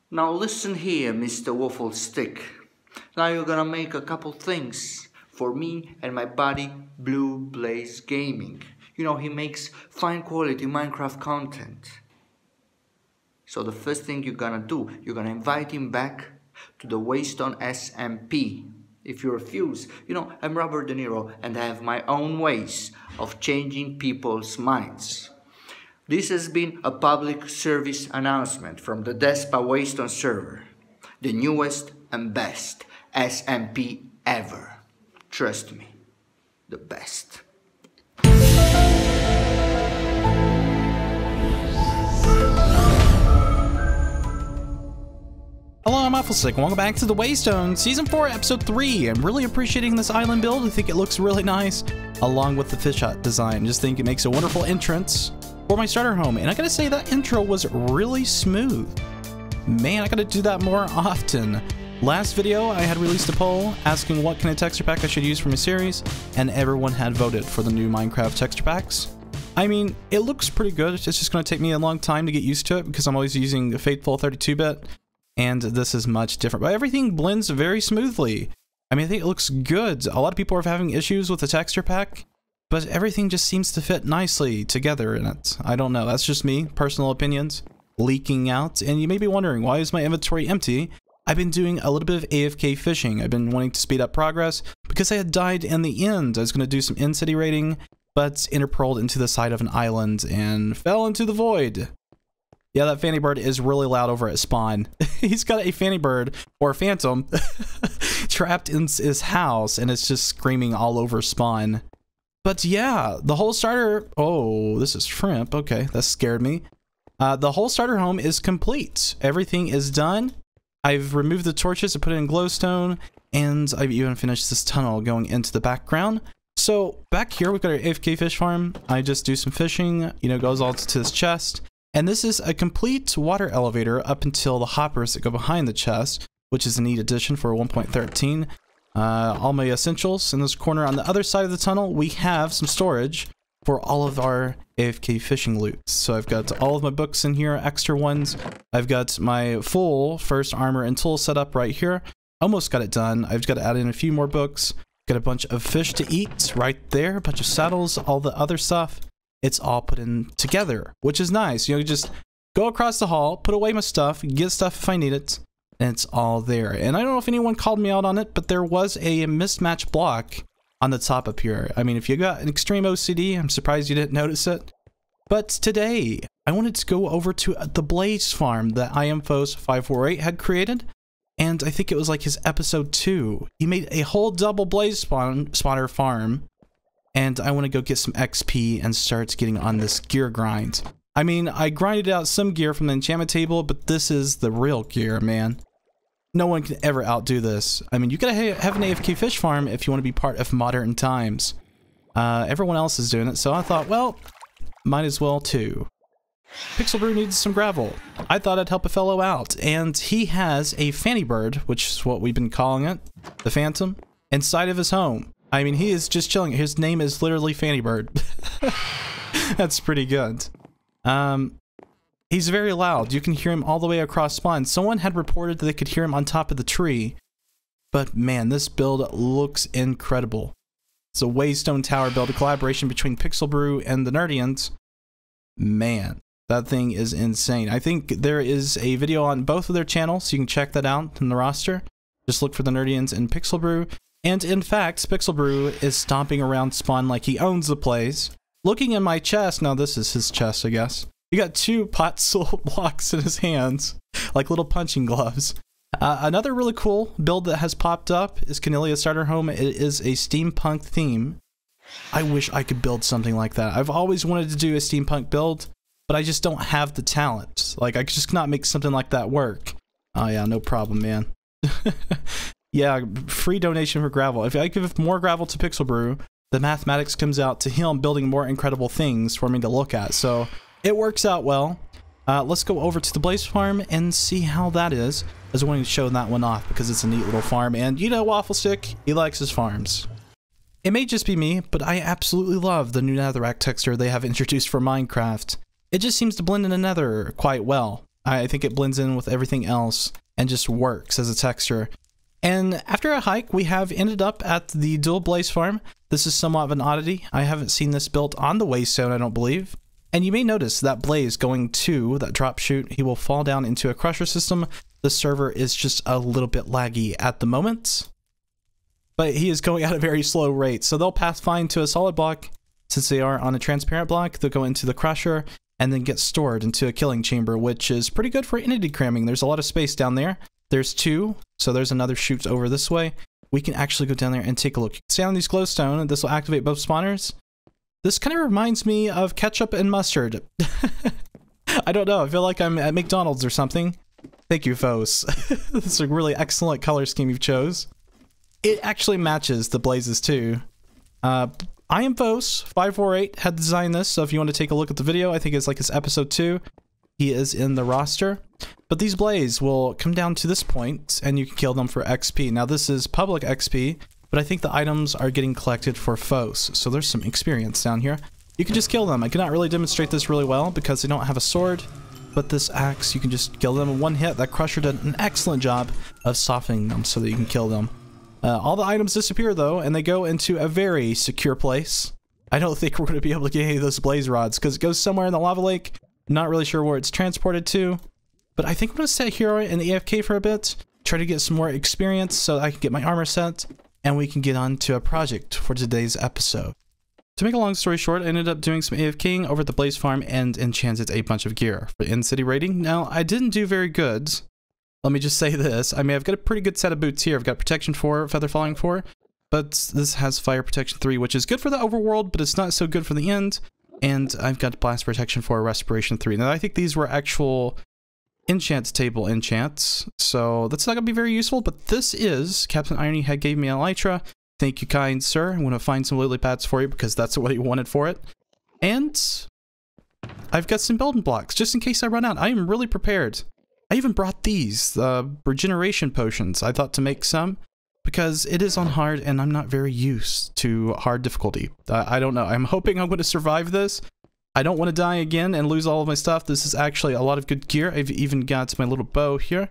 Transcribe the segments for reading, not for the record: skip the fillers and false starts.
Now listen here, Mr. WaffleStick. Now you're gonna make a couple things for me and my buddy Blue Blaze Gaming. You know, he makes fine quality Minecraft content. So the first thing you're gonna do, you're gonna invite him back to the WayStone SMP. If you refuse, you know, I'm Robert De Niro and I have my own ways of changing people's minds. This has been a public service announcement from the Despa WayStone server. The newest and best SMP ever. Trust me, the best. Hello, I'm WaffleStick, and welcome back to the WayStone Season 4, Episode 3. I'm really appreciating this island build. I think it looks really nice, along with the fish hut design. I just think it makes a wonderful entrance for my starter home. And I gotta say, that intro was really smooth. Man, I gotta do that more often. Last video, I had released a poll asking what kind of texture pack I should use for my series, and everyone had voted for the new Minecraft texture packs. I mean, it looks pretty good. It's just gonna take me a long time to get used to it because I'm always using a faithful 32-bit. And this is much different, but everything blends very smoothly. I mean, I think it looks good. A lot of people are having issues with the texture pack, but everything just seems to fit nicely together in it. I don't know, that's just me, personal opinions leaking out. And you may be wondering, why is my inventory empty? I've been doing a little bit of AFK fishing. I've been wanting to speed up progress because I had died in the end. I was going to do some in-city raiding, but interpearled into the side of an island and fell into the void. Yeah, that fanny bird is really loud over at spawn. He's got a fanny bird, or a phantom, trapped in his house, and it's just screaming all over spawn. But yeah, the whole starter... Oh, this is Frimp. Okay, that scared me. The whole starter home is complete. Everything is done. I've removed the torches and put it in glowstone, and I've even finished this tunnel going into the background. So back here, we've got our AFK fish farm. I just do some fishing, you know, goes all to this chest. And this is a complete water elevator up until the hoppers that go behind the chest, which is a neat addition for 1.13. All my essentials in this corner. On the other side of the tunnel, we have some storage for all of our AFK fishing loot. So I've got all of my books in here, extra ones. I've got my full first armor and tool set up right here. Almost got it done. I've got to add in a few more books. Got a bunch of fish to eat right there, a bunch of saddles, all the other stuff. It's all put in together, which is nice. You know, just go across the hall, put away my stuff, get stuff if I need it, and it's all there. And I don't know if anyone called me out on it, but there was a mismatched block on the top up here. I mean, if you got an extreme OCD, I'm surprised you didn't notice it. But today, I wanted to go over to the Blaze farm that IamFos548 had created. And I think it was like his episode 2. He made a whole double Blaze spawner farm. And I want to go get some XP and start getting on this gear grind. I mean, I grinded out some gear from the enchantment table, but this is the real gear, man. No one can ever outdo this. I mean, you gotta have an AFK fish farm if you want to be part of modern times. Everyone else is doing it, so I thought, well, might as well too. Pixel Brew needs some gravel. I thought I'd help a fellow out, and he has a fanny bird, which is what we've been calling it, the Phantom, inside of his home. I mean, he is just chilling. His name is literally Fanny Bird. That's pretty good. He's very loud. You can hear him all the way across spawn. Someone had reported that they could hear him on top of the tree. But man, this build looks incredible. It's a WayStone Tower build, a collaboration between Pixel Brew and the Nerdians. Man, that thing is insane. I think there is a video on both of their channels, so you can check that out in the roster. Just look for the Nerdians and Pixel Brew. And in fact, Pixel Brew is stomping around spawn like he owns the place. Looking in my chest, now this is his chest, I guess. He got 2 pot soul blocks in his hands, like little punching gloves. Another really cool build that has popped up is Cornelia's starter home. It is a steampunk theme. I wish I could build something like that. I've always wanted to do a steampunk build, but I just don't have the talent. Like, I just cannot make something like that work. Oh yeah, no problem, man. Yeah, free donation for gravel. If I give more gravel to Pixel Brew, the mathematics comes out to him building more incredible things for me to look at. So it works out well. Let's go over to the Blaze farm and see how that is. I was wanting to show that one off because it's a neat little farm. And you know WaffleStick, he likes his farms. It may just be me, but I absolutely love the new netherrack texture they have introduced for Minecraft. It just seems to blend in the nether quite well. I think it blends in with everything else and just works as a texture. And after a hike, we have ended up at the dual blaze farm. This is somewhat of an oddity. I haven't seen this built on the WayStone, I don't believe. And you may notice that blaze going to that drop chute, he will fall down into a crusher system. The server is just a little bit laggy at the moment, but he is going at a very slow rate. So they'll pass fine to a solid block. Since they are on a transparent block, they'll go into the crusher and then get stored into a killing chamber, which is pretty good for entity cramming. There's a lot of space down there. There's 2, so there's another chute over this way. We can actually go down there and take a look. You can stay on these glowstone, and this will activate both spawners. This kind of reminds me of ketchup and mustard. I don't know, I feel like I'm at McDonald's or something. Thank you, Fos. This is a really excellent color scheme you chose. It actually matches the blazes too. I am Fos548 had designed this, so if you want to take a look at the video, I think it's like it's episode 2. He is in the roster. But these blaze will come down to this point, and you can kill them for XP. Now this is public XP, but I think the items are getting collected for Fos, so there's some experience down here. You can just kill them. I cannot really demonstrate this really well because they don't have a sword, but this axe, you can just kill them in one hit. That crusher did an excellent job of softening them so that you can kill them. All the items disappear though, and they go into a very secure place. I don't think we're going to be able to get any of those blaze rods because it goes somewhere in the lava lake. Not really sure where it's transported to, but I think I'm going to sit here in the AFK for a bit, try to get some more experience so I can get my armor set, and we can get on to a project for today's episode. To make a long story short, I ended up doing some AFKing over at the blaze farm and enchanted a bunch of gear for in-city raiding. Now, I didn't do very good. Let me just say this. I mean, I've got a pretty good set of boots here. I've got protection 4, feather falling 4, but this has fire protection 3, which is good for the overworld, but it's not so good for the end. And I've got blast protection 4, respiration 3. Now, I think these were actual enchant table enchants, so that's not going to be very useful, but this is Captain Irony had gave me an elytra. Thank you, kind sir. I'm going to find some lily pads for you because that's what he wanted for it. And I've got some building blocks just in case I run out. I am really prepared. I even brought these regeneration potions. I thought to make some because it is on hard and I'm not very used to hard difficulty. I don't know. I'm hoping I'm going to survive this. I don't want to die again and lose all of my stuff. This is actually a lot of good gear. I've even got my little bow here.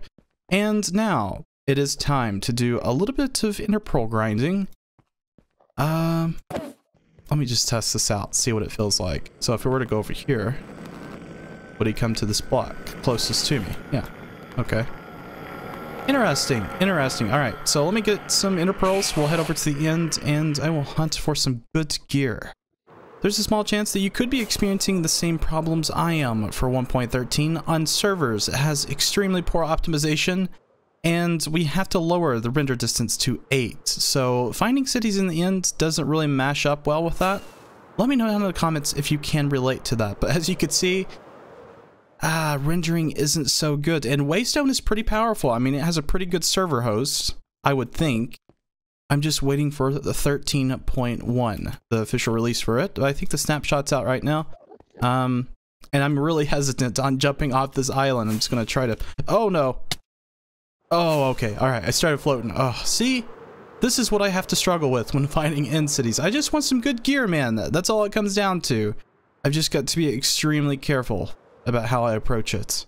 And now it is time to do a little bit of inner pearl grinding. Let me just test this out, see what it feels like. So if we were to go over here, would he come to this block closest to me? Yeah. Okay. Interesting. Interesting. All right. So let me get some inner pearls. We'll head over to the end and I will hunt for some good gear. There's a small chance that you could be experiencing the same problems I am for 1.13 on servers. It has extremely poor optimization and we have to lower the render distance to 8. So finding cities in the end doesn't really mash up well with that. Let me know down in the comments if you can relate to that. But as you can see, rendering isn't so good. And WayStone is pretty powerful. I mean, it has a pretty good server host, I would think. I'm just waiting for the 13.1, the official release for it. I think the snapshot's out right now. And I'm really hesitant on jumping off this island. I'm just going to try to... Oh, no. Oh, okay. All right. I started floating. Oh, see? This is what I have to struggle with when finding end cities. I just want some good gear, man. That's all it comes down to. I've just got to be extremely careful about how I approach it.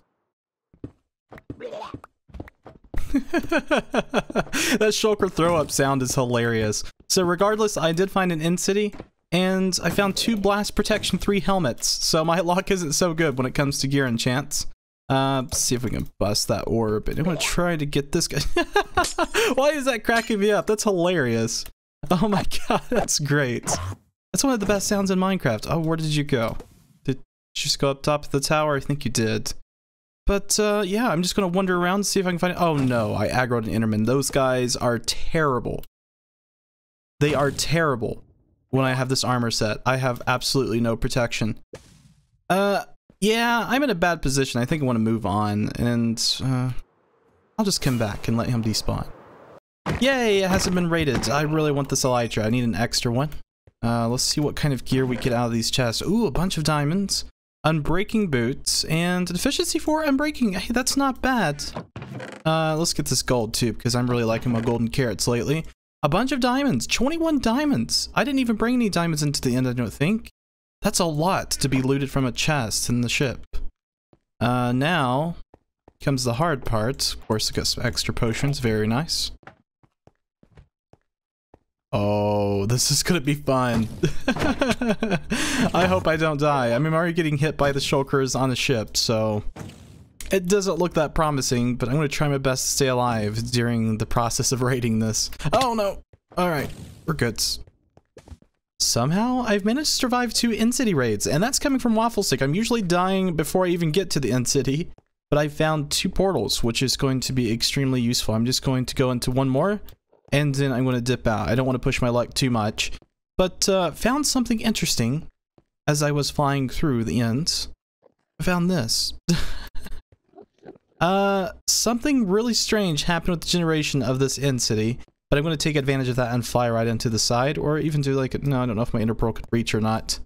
That shulker throw up sound is hilarious. So regardless, I did find an end city and I found 2 blast protection 3 helmets. So my luck isn't so good when it comes to gear enchants. Let's see if we can bust that orb. And I'm gonna try to get this guy. Why is that cracking me up? That's hilarious. Oh my god, that's great. That's one of the best sounds in Minecraft. Oh, where did you go? Did you just go up top of the tower? I think you did. But yeah, I'm just gonna wander around and see if I can find it. Oh no, I aggroed an Enderman. Those guys are terrible. They are terrible when I have this armor set. I have absolutely no protection. Yeah, I'm in a bad position. I think I want to move on, and I'll just come back and let him despawn. Yay, it hasn't been raided. I really want this elytra. I need an extra one. Let's see what kind of gear we get out of these chests. Ooh, a bunch of diamonds. Unbreaking boots, and efficiency 4 unbreaking. Hey, that's not bad. Let's get this gold too, because I'm really liking my golden carrots lately. A bunch of diamonds, 21 diamonds. I didn't even bring any diamonds into the end, I don't think. That's a lot to be looted from a chest in the ship. Now, comes the hard part. Of course, I got some extra potions. Very nice. Oh, this is gonna be fun. I hope I don't die. I mean, I'm already getting hit by the shulkers on the ship, so it doesn't look that promising, but I'm gonna try my best to stay alive during the process of raiding this. Oh no! Alright, we're good. Somehow, I've managed to survive 2 in-city raids, and that's coming from WaffleStick. I'm usually dying before I even get to the in-city, but I found 2 portals, which is going to be extremely useful. I'm just going to go into one more, and then I'm going to dip out. I don't want to push my luck too much, but found something interesting as I was flying through the ends. I found this. Something really strange happened with the generation of this end city, but I'm going to take advantage of that and fly right into the side, or even do like, no, I don't know if my ender pearl could reach or not.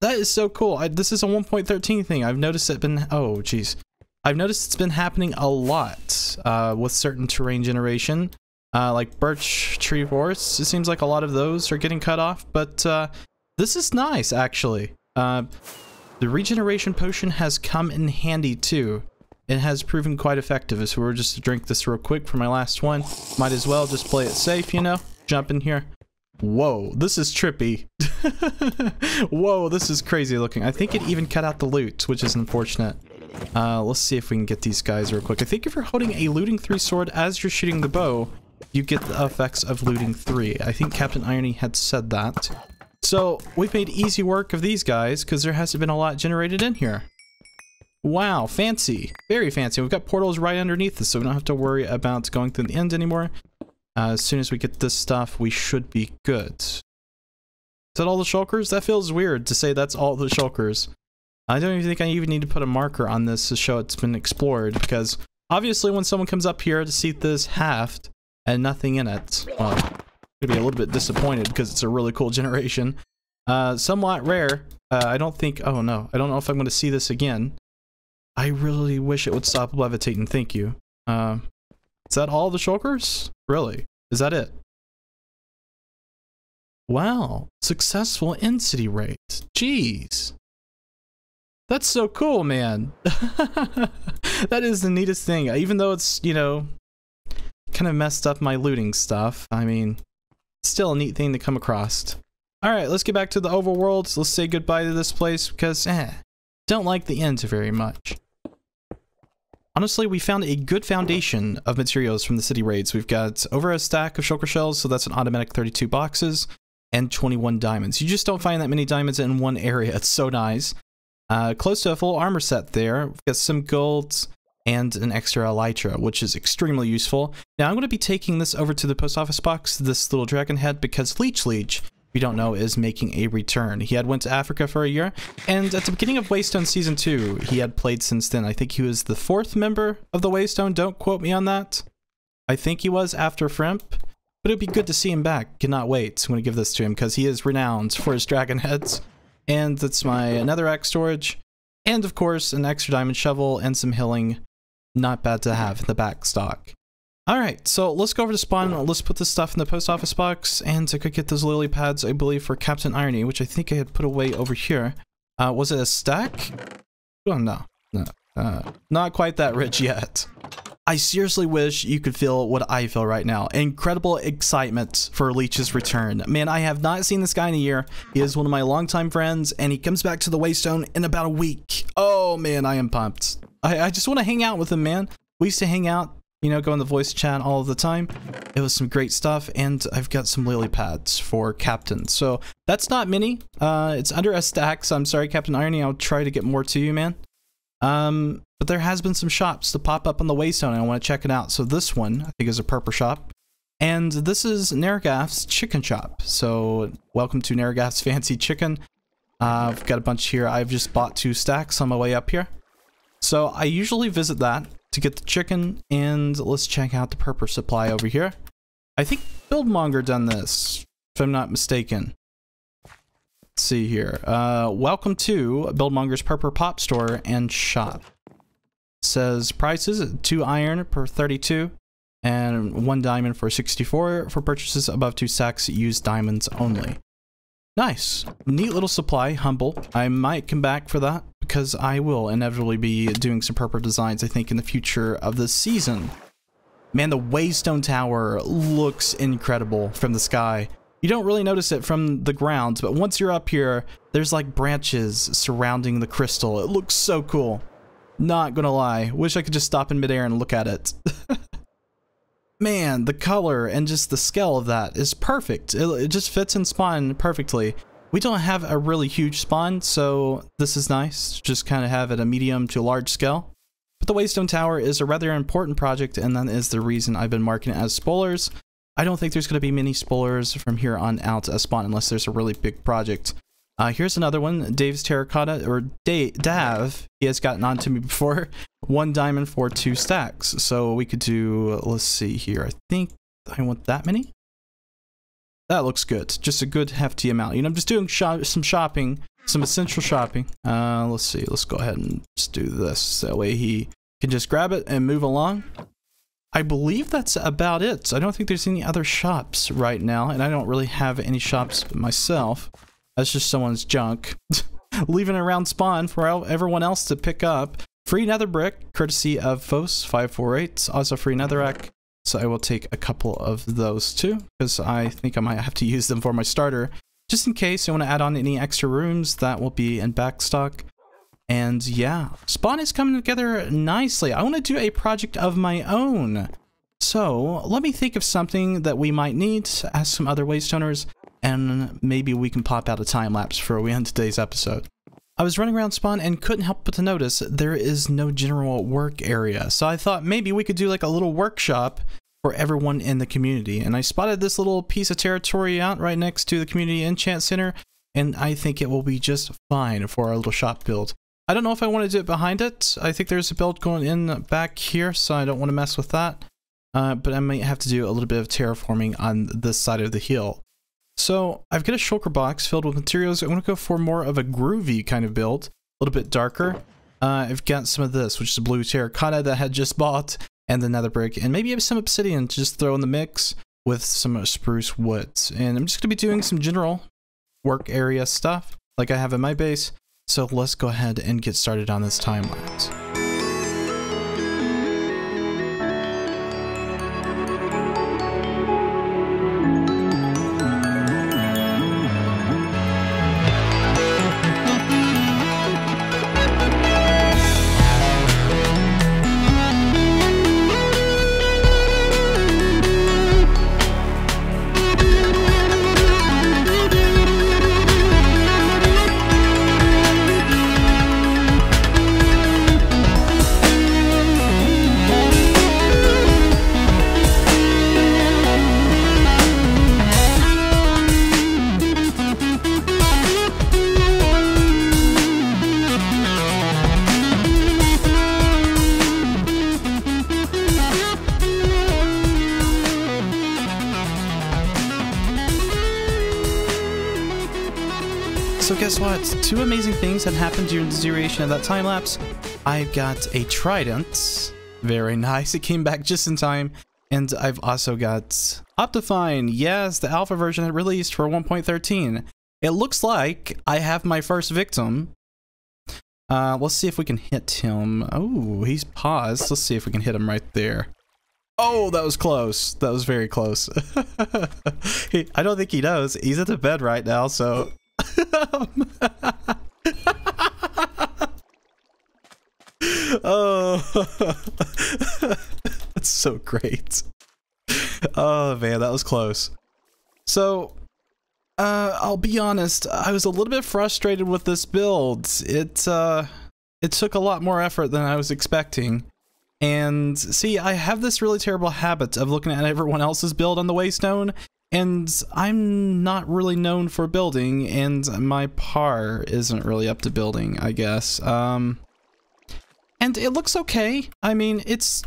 That is so cool. This is a 1.13 thing. I've noticed it been, oh jeez. I've noticed it's been happening a lot, with certain terrain generation. Like birch tree forests, it seems like a lot of those are getting cut off, but this is nice, actually. The regeneration potion has come in handy, too. It has proven quite effective, so we're just to drink this real quick for my last one. Might as well just play it safe, you know? Jump in here. Whoa, this is trippy. Whoa, this is crazy looking. I think it even cut out the loot, which is unfortunate. Let's see if we can get these guys real quick. I think if you're holding a looting 3 sword as you're shooting the bow, you get the effects of looting 3. I think Captain Irony had said that. So, we've made easy work of these guys, because there hasn't been a lot generated in here. Wow, fancy. Very fancy. We've got portals right underneath us, so we don't have to worry about going through the end anymore. As soon as we get this stuff, we should be good. Is that all the shulkers? That feels weird to say that's all the shulkers. I don't even think I even need to put a marker on this to show it's been explored, because obviously when someone comes up here to see this haft and nothing in it, well, I'm gonna be a little bit disappointed because it's a really cool generation. Somewhat rare. I don't think, oh no, I don't know if I'm gonna see this again. I really wish it would stop levitating, thank you. Is that all the shulkers? Really? Is that it? Wow, successful in-city raid. Jeez. That's so cool, man. That is the neatest thing. Even though it's, you know, kind of messed up my looting stuff. I mean, still a neat thing to come across. Alright, let's get back to the overworld. Let's say goodbye to this place because, don't like the end very much. Honestly, we found a good foundation of materials from the city raids. We've got over a stack of shulker shells, so that's an automatic 32 boxes, and 21 diamonds. You just don't find that many diamonds in one area. It's so nice. Close to a full armor set there. We've got some gold and an extra elytra, which is extremely useful. Now, I'm going to be taking this over to the post office box, this little dragon head, because Leech, if you don't know, is making a return. He had went to Africa for a year, and at the beginning of WayStone Season 2, he had played since then. I think he was the 4th member of the WayStone. Don't quote me on that. I think he was after Frimp, but it'd be good to see him back. Cannot wait. I'm going to give this to him because he is renowned for his dragon heads. And that's my netherrack storage, and of course an extra diamond shovel and some healing. Not bad to have in the back stock. Alright, so let's go over to spawn. Let's put this stuff in the post office box, and I could get those lily pads, I believe, for Captain Irony, which I think I had put away over here. Was it a stack? Oh, no. Not quite that rich yet. I seriously wish you could feel what I feel right now. Incredible excitement for Leech's return. Man, I have not seen this guy in a year. He is one of my longtime friends, and he comes back to the WayStone in about a week. Oh, man, I am pumped. I just want to hang out with him, man. We used to hang out, you know, go in the voice chat all the time. It was some great stuff, and I've got some lily pads for Captain. So that's not many. It's under a stack, so I'm sorry, Captain Irony. I'll try to get more to you, man. But there has been some shops to pop up on the WayStone, and I want to check it out. So this one, I think, is a purple shop. And this is Nergath's chicken shop. So welcome to Nergath's fancy chicken. I've got a bunch here. I've just bought 2 stacks on my way up here. So I usually visit that to get the chicken, and let's check out the purple supply over here. I think Buildmonger done this, if I'm not mistaken. Let's see here. Welcome to Buildmonger's Purple Pop Store and Shop. Says prices 2 iron per 32 and 1 diamond for 64 for purchases above 2 stacks. Use diamonds only. Nice. Neat little supply, humble. I might come back for that because I will inevitably be doing some purple designs, I think, in the future of the season. Man, the WayStone Tower looks incredible from the sky. You don't really notice it from the ground, but once you're up here, there's like branches surrounding the crystal. It looks so cool. Not gonna lie. Wish I could just stop in midair and look at it. Man, the color and just the scale of that is perfect. It just fits in spawn perfectly. We don't have a really huge spawn, so this is nice. Just kind of have it a medium to large scale. But the WayStone Tower is a rather important project, and that is the reason I've been marking it as spoilers. I don't think there's going to be many spoilers from here on out as spawn unless there's a really big project. Here's another one, Dave's Terracotta, or Dav. He has gotten on to me before. 1 diamond for 2 stacks. So we could do, let's see here. I think I want that many. That looks good. Just a good hefty amount. You know, I'm just doing some shopping, some essential shopping. Let's see. Let's go ahead and just do this. That way he can just grab it and move along. I believe that's about it. I don't think there's any other shops right now, and I don't really have any shops myself. That's just someone's junk. Leaving it around spawn for everyone else to pick up. Free nether brick, courtesy of Fos548. Also free netherrack. So I will take a couple of those too, because I think I might have to use them for my starter. Just in case I want to add on any extra rooms, that will be in backstock. And yeah, spawn is coming together nicely. I want to do a project of my own. So let me think of something that we might need, ask some other Waystoners, and maybe we can pop out a time lapse for we end today's episode. I was running around spawn and couldn't help but to notice there is no general work area. So I thought maybe we could do like a little workshop for everyone in the community. And I spotted this little piece of territory out right next to the community enchant center, and I think it will be just fine for our little shop build. I don't know if I want to do it behind it. I think there's a build going in back here, so I don't want to mess with that. But I might have to do a little bit of terraforming on this side of the hill. So I've got a shulker box filled with materials. I want to go for more of a groovy kind of build, a little bit darker. I've got some of this, which is blue terracotta that I had just bought, and the nether brick, and maybe some obsidian to just throw in the mix with some spruce woods. And I'm just going to be doing some general work area stuff like I have in my base. So let's go ahead and get started on this time lapse. So guess what? 2 amazing things had happened during the duration of that time lapse. I've got a trident. Very nice. It came back just in time. And I've also got Optifine. Yes, the alpha version had released for 1.13. It looks like I have my first victim. Let's see if we can hit him. Oh, he's paused. Let's see if we can hit him right there. Oh, that was close. That was very close. I don't think he knows. He's at the bed right now, so... Oh, that's so great. Oh man, that was close. So I'll be honest, I was a little bit frustrated with this build. It took a lot more effort than I was expecting. And see, I have this really terrible habit of looking at everyone else's build on the WayStone, and I'm not really known for building, and my par isn't really up to building, I guess. And it looks okay. I mean, it's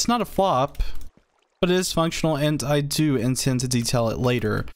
not a flop, but it is functional, and I do intend to detail it later.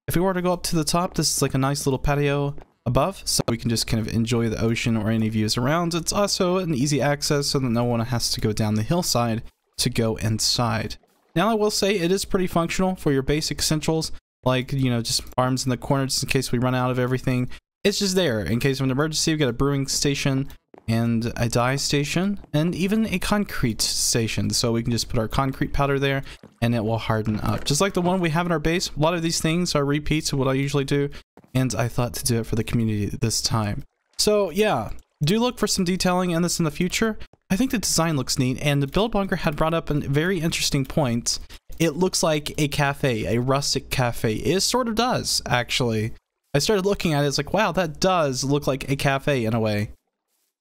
If we were to go up to the top, this is like a nice little patio above, so we can just kind of enjoy the ocean or any views around. It's also an easy access so that no one has to go down the hillside to go inside. Now I will say it is pretty functional for your basic essentials, like, you know, just farms in the corner just in case we run out of everything. It's just there in case of an emergency. We've got a brewing station and a dye station and even a concrete station. So we can just put our concrete powder there and it will harden up. Just like the one we have in our base. A lot of these things are repeats of what I usually do. And I thought to do it for the community this time. So yeah, do look for some detailing in this in the future. I think the design looks neat, and the build blogger had brought up a very interesting point. It looks like a cafe, a rustic cafe. It sort of does, actually. I started looking at it, it's like, wow, that does look like a cafe in a way.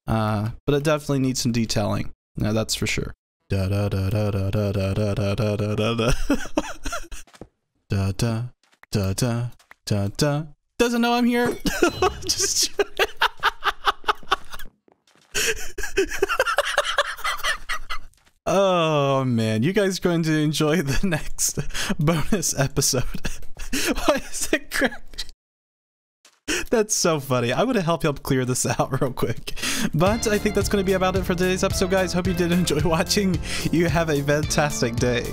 But it definitely needs some detailing. No, that's for sure. Da da da da da da da da da da da da da da da da da da da. Doesn't know I'm here. Just oh man, you guys are going to enjoy the next bonus episode. Why is it cracked? That's so funny. I would have helped clear this out real quick. But I think that's going to be about it for today's episode, guys. Hope you did enjoy watching. You have a fantastic day.